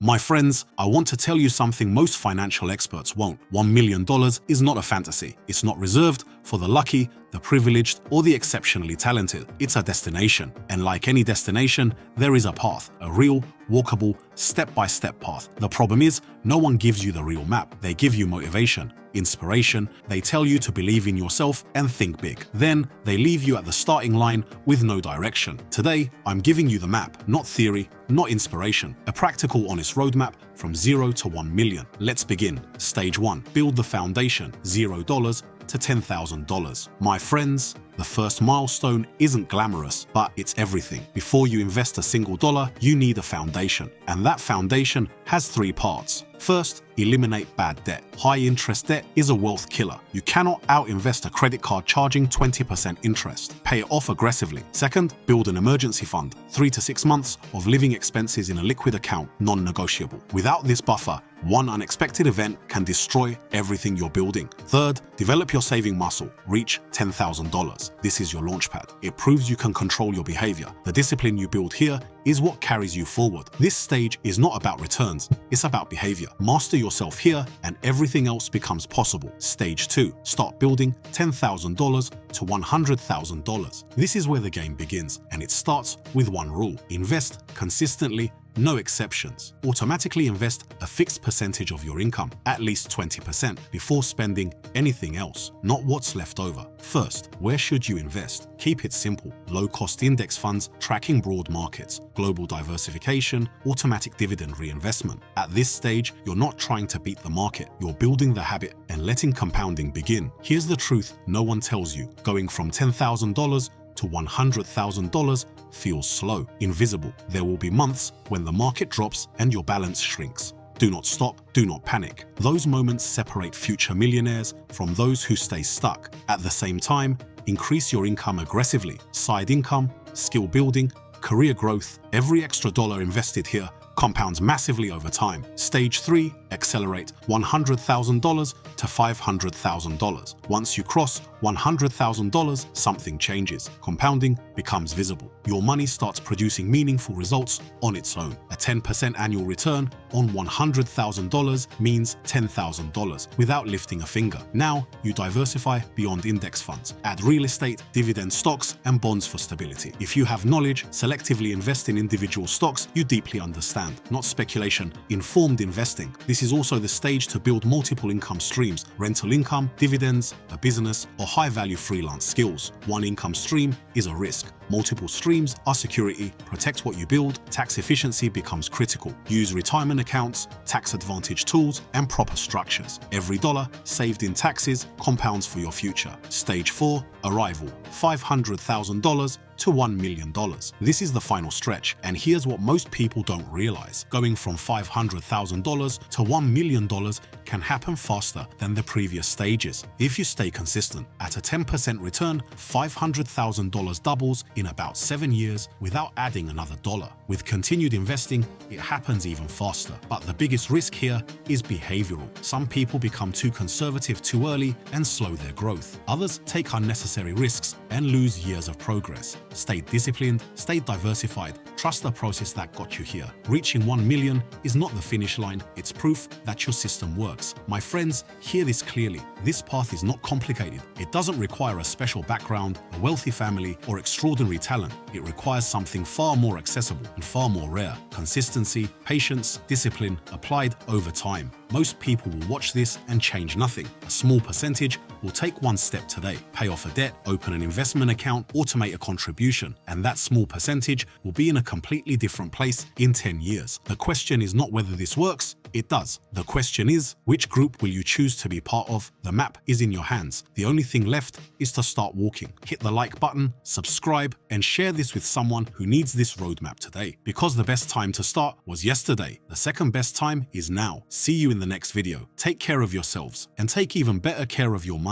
My friends, I want to tell you something most financial experts won't. $1 million is not a fantasy. It's not reserved for the lucky, the privileged, or the exceptionally talented. It's a destination. And like any destination, there is a path, a real, walkable, step-by-step path. The problem is, no one gives you the real map. They give you motivation, inspiration, they tell you to believe in yourself and think big. Then, they leave you at the starting line with no direction. Today, I'm giving you the map, not theory, not inspiration. A practical, honest roadmap from 0 to 1 million. Let's begin. Stage 1. Build the foundation. $0 to $10,000. My friends, the first milestone isn't glamorous, but it's everything. Before you invest a single dollar, you need a foundation. And that foundation has 3 parts. First, eliminate bad debt. High-interest debt is a wealth killer. You cannot out-invest a credit card charging 20% interest. Pay it off aggressively. Second, build an emergency fund. 3 to 6 months of living expenses in a liquid account, non-negotiable. Without this buffer, one unexpected event can destroy everything you're building. Third, develop your saving muscle. Reach $10,000. This is your launchpad. It proves you can control your behavior. The discipline you build here is what carries you forward. This stage is not about returns, it's about behavior. Master yourself here and everything else becomes possible. Stage 2. Start building $10,000 to $100,000. This is where the game begins, and it starts with one rule. Invest consistently, no exceptions. Automatically invest a fixed percentage of your income, at least 20%, before spending anything else, not what's left over. First, where should you invest? Keep it simple. Low-cost index funds tracking broad markets, global diversification, automatic dividend reinvestment. At this stage, you're not trying to beat the market. You're building the habit and letting compounding begin. Here's the truth no one tells you. Going from $10,000 to $100,000 feels slow, invisible. There will be months when the market drops and your balance shrinks. Do not stop, do not panic. Those moments separate future millionaires from those who stay stuck. At the same time, increase your income aggressively. Side income, skill building, career growth. Every extra dollar invested here compounds massively over time. Stage 3, accelerate $100,000 to $500,000. Once you cross $100,000, something changes. Compounding becomes visible. Your money starts producing meaningful results on its own. A 10% annual return on $100,000 means $10,000 without lifting a finger. Now, you diversify beyond index funds. Add real estate, dividend stocks, and bonds for stability. If you have knowledge, selectively invest in individual stocks you deeply understand, not speculation, informed investing. This is also the stage to build multiple income streams, rental income, dividends, a business, or high-value freelance skills. One income stream is a risk. Multiple streams are security. Protect what you build. Tax efficiency becomes critical. Use retirement accounts, tax advantage tools, and proper structures. Every dollar saved in taxes compounds for your future. Stage 4, arrival. $500,000 to $1 million. This is the final stretch, and here's what most people don't realize. Going from $500,000 to $1 million can happen faster than the previous stages. If you stay consistent, at a 10% return, $500,000 doubles in about 7 years without adding another dollar. With continued investing, it happens even faster. But the biggest risk here is behavioral. Some people become too conservative too early and slow their growth. Others take unnecessary risks and lose years of progress. Stay disciplined, stay diversified, trust the process that got you here. Reaching 1 million is not the finish line, it's proof that your system works. My friends, hear this clearly. This path is not complicated. It doesn't require a special background, a wealthy family, or extraordinary talent. It requires something far more accessible and far more rare. Consistency, patience, discipline applied over time. Most people will watch this and change nothing. A small percentage will take one step today, pay off a debt, open an investment account, automate a contribution, and that small percentage will be in a completely different place in 10 years. The question is not whether this works, it does. The question is, which group will you choose to be part of? The map is in your hands. The only thing left is to start walking. Hit the like button, subscribe, and share this with someone who needs this roadmap today. Because the best time to start was yesterday, the second best time is now. See you in the next video. Take care of yourselves and take even better care of your money.